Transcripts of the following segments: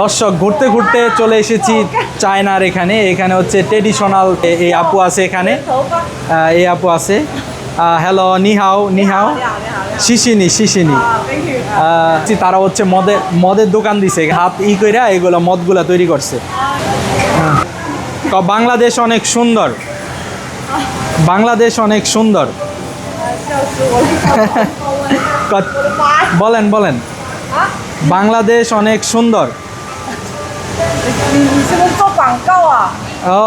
দর্শক ঘুরতে ঘুরতে চলে এসেছি চায়নার এখানে। এখানে হচ্ছে ট্রেডিশনাল এই আপু আছে এখানে, এই আপু আছে। হ্যালো, নিহাও নিহাও, শিশিনি শিশিনি। তারা হচ্ছে মদের দোকান দিছে, হাত কইরা এগুলো মদগুলা তৈরি করছে। বাংলাদেশ অনেক সুন্দর, বাংলাদেশ অনেক সুন্দর। বলেন বলেন, বাংলাদেশ অনেক সুন্দর। ও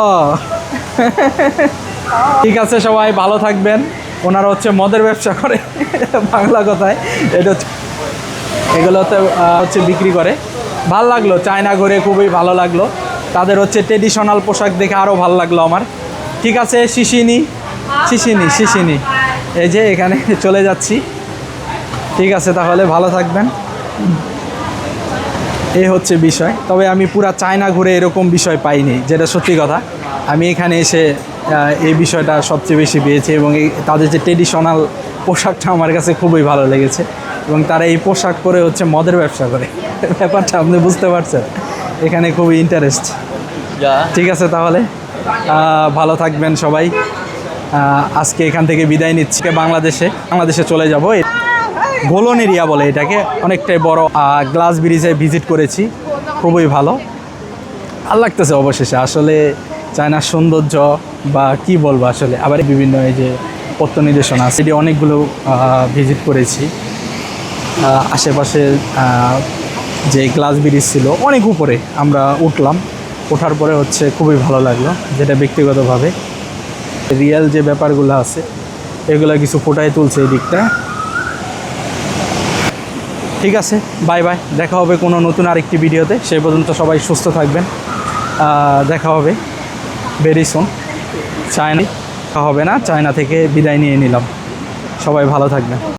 ঠিক আছে, সবাই ভালো থাকবেন। ওনারা হচ্ছে মদের ব্যবসা করে, বাংলা কথায় এটা এগুলোতে হচ্ছে বিক্রি করে। ভাল লাগলো চায়না ঘুরে, খুবই ভালো লাগলো। তাদের হচ্ছে ট্রেডিশনাল পোশাক দেখে আরও ভালো লাগলো আমার। ঠিক আছে, শিশিনি শিশিনি শিশিনি, এই যে এখানে চলে যাচ্ছি। ঠিক আছে, তাহলে ভালো থাকবেন। এই হচ্ছে বিষয়। তবে আমি পুরা চায়না ঘুরে এরকম বিষয় পাইনি, যেটা সত্যি কথা। আমি এখানে এসে এই বিষয়টা সবচেয়ে বেশি পেয়েছি, এবং এই তাদের যে ট্রেডিশনাল পোশাকটা আমার কাছে খুবই ভালো লেগেছে। এবং তারা এই পোশাক পরে হচ্ছে মদের ব্যবসা করে, ব্যাপারটা আপনি বুঝতে পারছেন। এখানে খুবই ইন্টারেস্ট। ঠিক আছে, তাহলে ভালো থাকবেন সবাই। আজকে এখান থেকে বিদায় নিচ্ছি। বাংলাদেশে চলে যাব। গোলন এরিয়া বলে এটাকে, অনেকটাই বড়। গ্লাস ব্রিজে ভিজিট করেছি, খুবই ভালো। ভালো লাগতেছে অবশেষে। আসলে চায়নার সৌন্দর্য বা কি বলবো, আসলে আবার বিভিন্ন এই যে পত্র নির্দেশনা সেটি অনেকগুলো ভিজিট করেছি। আশেপাশে যে গ্লাস ব্রিজ ছিল অনেক উপরে আমরা উঠলাম। ওঠার পরে হচ্ছে খুবই ভালো লাগলো, যেটা ব্যক্তিগতভাবে রিয়েল যে ব্যাপারগুলো আছে এগুলো কিছু ফোটায় তুলছে এই দিকটা। ঠিক আছে, বাই বাই। দেখা হবে কোনো নতুন আরেকটি ভিডিওতে। সেই পর্যন্ত সবাই সুস্থ থাকবেন। দেখা হবে ভেরি সুন। চায়না হবে না, চায়না থেকে বিদায় নিয়ে নিলাম। সবাই ভালো থাকবেন।